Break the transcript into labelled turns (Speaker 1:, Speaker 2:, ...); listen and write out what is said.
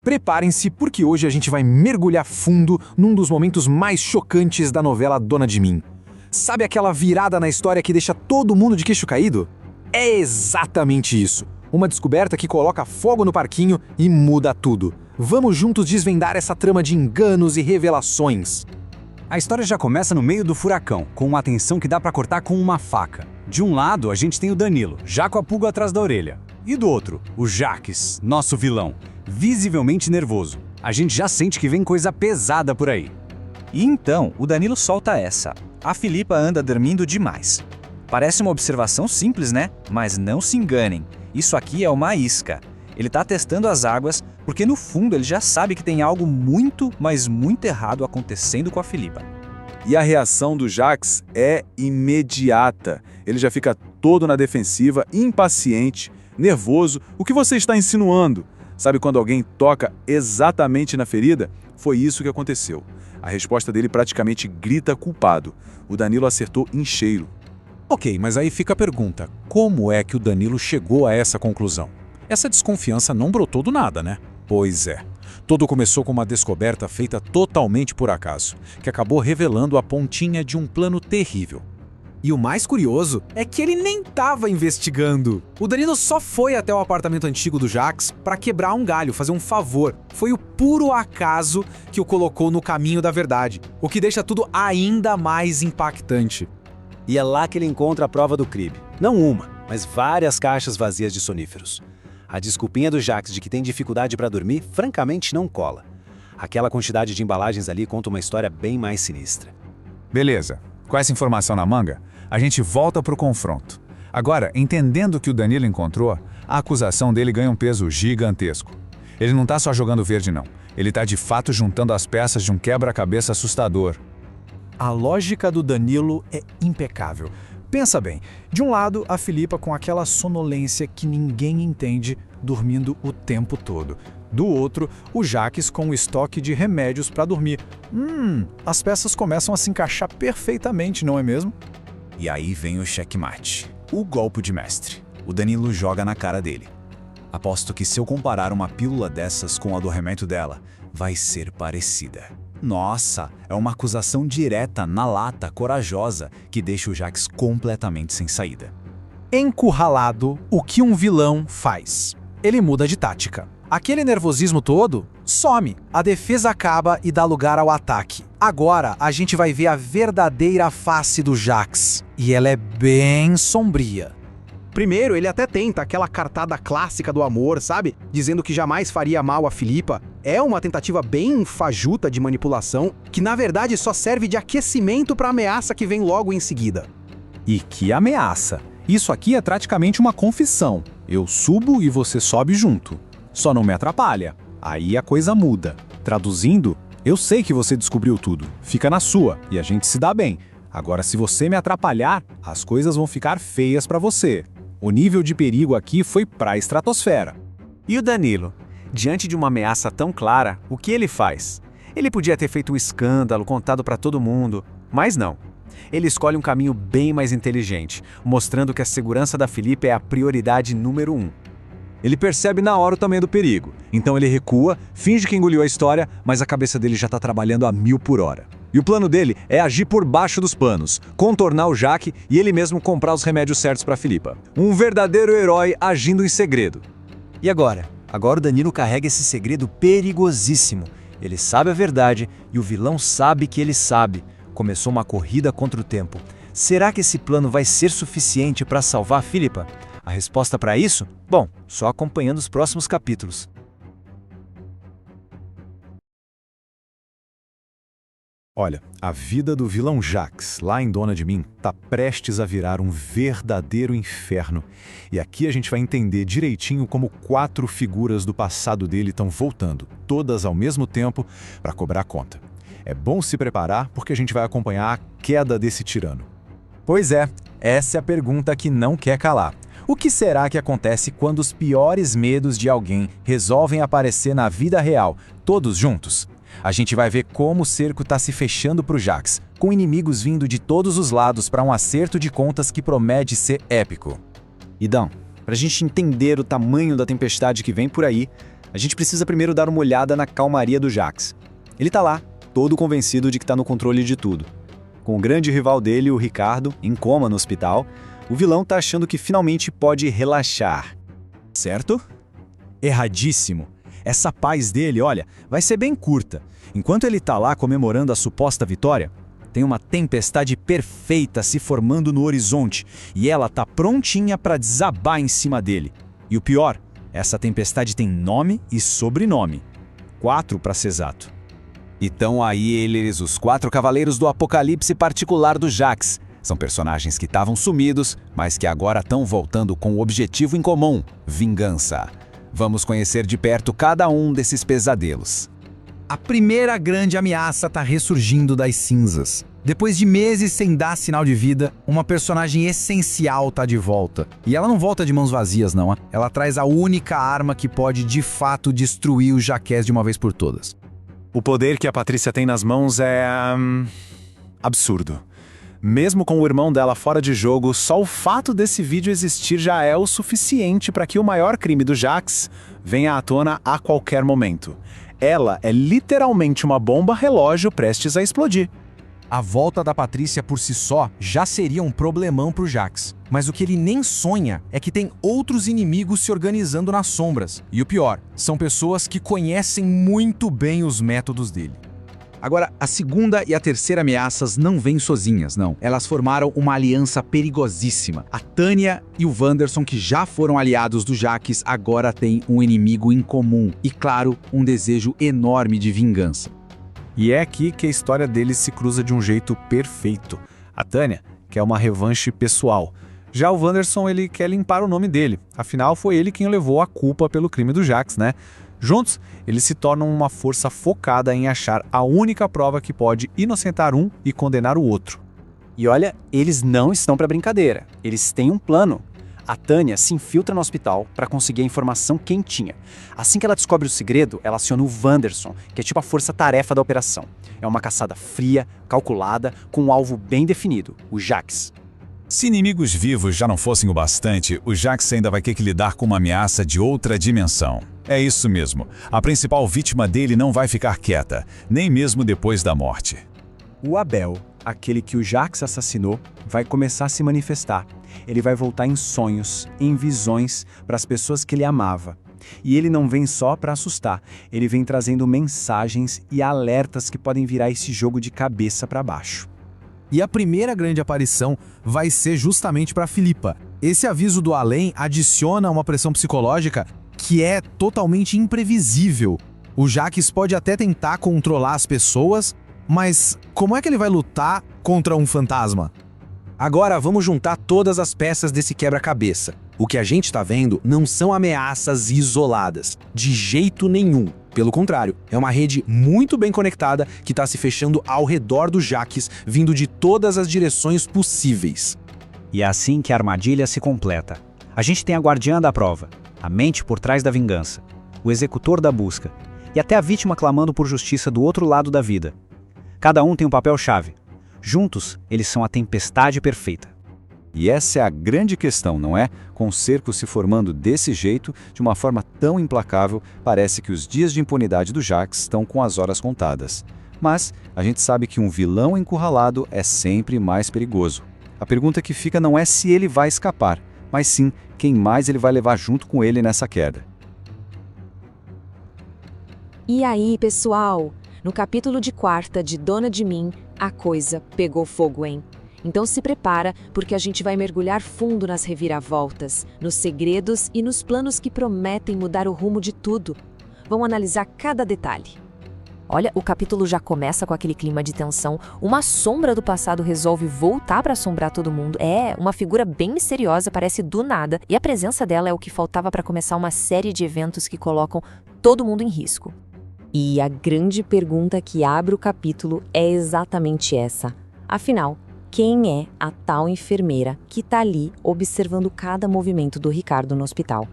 Speaker 1: Preparem-se porque hoje a gente vai mergulhar fundo num dos momentos mais chocantes da novela Dona de Mim. Sabe aquela virada na história que deixa todo mundo de queixo caído? É exatamente isso. Uma descoberta que coloca fogo no parquinho e muda tudo. Vamos juntos desvendar essa trama de enganos e revelações.
Speaker 2: A história já começa no meio do furacão, com uma tensão que dá pra cortar com uma faca. De um lado, a gente tem o Danilo, já com a pulga atrás da orelha. E do outro, o Jaques, nosso vilão, visivelmente nervoso. A gente já sente que vem coisa pesada por aí.
Speaker 3: E então, o Danilo solta essa. A Filipa anda dormindo demais. Parece uma observação simples, né? Mas não se enganem. Isso aqui é uma isca. Ele tá testando as águas, porque no fundo ele já sabe que tem algo muito, mas muito errado acontecendo com a Filipa.
Speaker 4: E a reação do Jaques é imediata. Ele já fica todo na defensiva, impaciente, nervoso. O que você está insinuando? Sabe quando alguém toca exatamente na ferida? Foi isso que aconteceu. A resposta dele praticamente grita culpado. O Danilo acertou em cheio.
Speaker 1: Ok, mas aí fica a pergunta: como é que o Danilo chegou a essa conclusão? Essa desconfiança não brotou do nada, né? Pois é. Tudo começou com uma descoberta feita totalmente por acaso, que acabou revelando a pontinha de um plano terrível.
Speaker 5: E o mais curioso é que ele nem estava investigando. O Danilo só foi até o apartamento antigo do Jaques para quebrar um galho, fazer um favor. Foi o puro acaso que o colocou no caminho da verdade, o que deixa tudo ainda mais impactante.
Speaker 6: E é lá que ele encontra a prova do crime. Não uma, mas várias caixas vazias de soníferos. A desculpinha do Jaques de que tem dificuldade para dormir, francamente não cola. Aquela quantidade de embalagens ali conta uma história bem mais sinistra.
Speaker 7: Beleza. Com essa informação na manga, a gente volta pro confronto. Agora, entendendo o que o Danilo encontrou, a acusação dele ganha um peso gigantesco. Ele não tá só jogando verde, não. Ele tá de fato juntando as peças de um quebra-cabeça assustador.
Speaker 5: A lógica do Danilo é impecável. Pensa bem, de um lado, a Filipa com aquela sonolência que ninguém entende, dormindo o tempo todo. Do outro, o Jaques com o estoque de remédios para dormir. As peças começam a se encaixar perfeitamente, não é mesmo?
Speaker 2: E aí vem o checkmate, o golpe de mestre. O Danilo joga na cara dele. Aposto que se eu comparar uma pílula dessas com a do remédio dela, vai ser parecida. Nossa, é uma acusação direta, na lata, corajosa, que deixa o Jaques completamente sem saída.
Speaker 5: Encurralado, o que um vilão faz? Ele muda de tática. Aquele nervosismo todo some, a defesa acaba e dá lugar ao ataque. Agora a gente vai ver a verdadeira face do Jaques, e ela é bem sombria.
Speaker 8: Primeiro, ele até tenta aquela cartada clássica do amor, sabe? Dizendo que jamais faria mal a Filipa. É uma tentativa bem fajuta de manipulação, que na verdade só serve de aquecimento para a ameaça que vem logo em seguida.
Speaker 1: E que ameaça! Isso aqui é praticamente uma confissão. Eu subo e você sobe junto. Só não me atrapalha. Aí a coisa muda. Traduzindo, eu sei que você descobriu tudo. Fica na sua e a gente se dá bem. Agora, se você me atrapalhar, as coisas vão ficar feias para você. O nível de perigo aqui foi pra estratosfera.
Speaker 3: E o Danilo? Diante de uma ameaça tão clara, o que ele faz? Ele podia ter feito um escândalo, contado para todo mundo, mas não. Ele escolhe um caminho bem mais inteligente, mostrando que a segurança da Filipa é a prioridade número 1.
Speaker 2: Ele percebe na hora o tamanho do perigo, então ele recua, finge que engoliu a história, mas a cabeça dele já está trabalhando a 1000 por hora. E o plano dele é agir por baixo dos panos, contornar o Jaque e ele mesmo comprar os remédios certos para Filipa. Um verdadeiro herói agindo em segredo.
Speaker 6: E agora? Agora o Danilo carrega esse segredo perigosíssimo. Ele sabe a verdade e o vilão sabe que ele sabe. Começou uma corrida contra o tempo. Será que esse plano vai ser suficiente para salvar a Filipa? A resposta para isso? Bom, só acompanhando os próximos capítulos.
Speaker 1: Olha, a vida do vilão Jaques, lá em Dona de Mim, tá prestes a virar um verdadeiro inferno. E aqui a gente vai entender direitinho como 4 figuras do passado dele estão voltando, todas ao mesmo tempo, para cobrar conta. É bom se preparar porque a gente vai acompanhar a queda desse tirano. Pois é, essa é a pergunta que não quer calar. O que será que acontece quando os piores medos de alguém resolvem aparecer na vida real, todos juntos? A gente vai ver como o cerco está se fechando para o Jaques, com inimigos vindo de todos os lados para um acerto de contas que promete ser épico.
Speaker 3: Idão, para a gente entender o tamanho da tempestade que vem por aí,
Speaker 6: a gente precisa primeiro dar uma olhada na calmaria do Jax. Ele tá lá, todo convencido de que tá no controle de tudo. Com o grande rival dele, o Ricardo, em coma no hospital, o vilão tá achando que finalmente pode relaxar. Certo? Erradíssimo. Essa paz dele, olha, vai ser bem curta. Enquanto ele tá lá comemorando a suposta vitória, tem uma tempestade perfeita se formando no horizonte e ela tá prontinha para desabar em cima dele. E o pior, essa tempestade tem nome e sobrenome. 4 para ser exato.
Speaker 2: E estão aí eles, os 4 cavaleiros do apocalipse particular do Jax. São personagens que estavam sumidos, mas que agora estão voltando com o objetivo em comum: vingança. Vamos conhecer de perto cada um desses pesadelos.
Speaker 8: A primeira grande ameaça está ressurgindo das cinzas. Depois de meses sem dar sinal de vida, uma personagem essencial está de volta. E ela não volta de mãos vazias, não. Ela traz a única arma que pode, de fato, destruir o Jaquez de uma vez por todas.
Speaker 1: O poder que a Patrícia tem nas mãos é... absurdo. Mesmo com o irmão dela fora de jogo, só o fato desse vídeo existir já é o suficiente para que o maior crime do Jax venha à tona a qualquer momento. Ela é literalmente uma bomba relógio prestes a explodir.
Speaker 8: A volta da Patrícia por si só já seria um problemão pro Jax. Mas o que ele nem sonha é que tem outros inimigos se organizando nas sombras. E o pior, são pessoas que conhecem muito bem os métodos dele. Agora, a segunda e a terceira ameaças não vêm sozinhas, não. Elas formaram uma aliança perigosíssima. A Tânia e o Wanderson, que já foram aliados do Jax, agora têm um inimigo em comum. E, claro, um desejo enorme de vingança.
Speaker 1: E é aqui que a história deles se cruza de um jeito perfeito. A Tânia quer uma revanche pessoal. Já o Wanderson, ele quer limpar o nome dele. Afinal, foi ele quem levou a culpa pelo crime do Jax, né? Juntos, eles se tornam uma força focada em achar a única prova que pode inocentar um e condenar o outro.
Speaker 6: E olha, eles não estão para brincadeira. Eles têm um plano. A Tânia se infiltra no hospital para conseguir a informação quentinha. Assim que ela descobre o segredo, ela aciona o Wanderson, que é tipo a força-tarefa da operação. É uma caçada fria, calculada, com um alvo bem definido, o Jax.
Speaker 2: Se inimigos vivos já não fossem o bastante, o Jax ainda vai ter que lidar com uma ameaça de outra dimensão. É isso mesmo. A principal vítima dele não vai ficar quieta, nem mesmo depois da morte.
Speaker 6: O Abel, aquele que o Jax assassinou, vai começar a se manifestar. Ele vai voltar em sonhos, em visões, para as pessoas que ele amava. E ele não vem só para assustar, ele vem trazendo mensagens e alertas que podem virar esse jogo de cabeça para baixo.
Speaker 8: E a primeira grande aparição vai ser justamente para Philippa. Esse aviso do além adiciona uma pressão psicológica que é totalmente imprevisível. O Jax pode até tentar controlar as pessoas, mas como é que ele vai lutar contra um fantasma? Agora vamos juntar todas as peças desse quebra-cabeça. O que a gente está vendo não são ameaças isoladas, de jeito nenhum. Pelo contrário, é uma rede muito bem conectada que está se fechando ao redor do Jax, vindo de todas as direções possíveis.
Speaker 3: E é assim que a armadilha se completa. A gente tem a guardiã da prova, a mente por trás da vingança, o executor da busca, e até a vítima clamando por justiça do outro lado da vida. Cada um tem um papel-chave. Juntos, eles são a tempestade perfeita.
Speaker 2: E essa é a grande questão, não é? Com o cerco se formando desse jeito, de uma forma tão implacável, parece que os dias de impunidade do Jax estão com as horas contadas. Mas a gente sabe que um vilão encurralado é sempre mais perigoso. A pergunta que fica não é se ele vai escapar, mas sim quem mais ele vai levar junto com ele nessa queda.
Speaker 9: E aí, pessoal? No capítulo de quarta de Dona de Mim, a coisa pegou fogo, hein? Então se prepara, porque a gente vai mergulhar fundo nas reviravoltas, nos segredos e nos planos que prometem mudar o rumo de tudo. Vamos analisar cada detalhe.
Speaker 10: Olha, o capítulo já começa com aquele clima de tensão. Uma sombra do passado resolve voltar para assombrar todo mundo. É, uma figura bem misteriosa, parece do nada. E a presença dela é o que faltava para começar uma série de eventos que colocam todo mundo em risco.
Speaker 9: E a grande pergunta que abre o capítulo é exatamente essa. Afinal, quem é a tal enfermeira que tá ali observando cada movimento do Ricardo no hospital?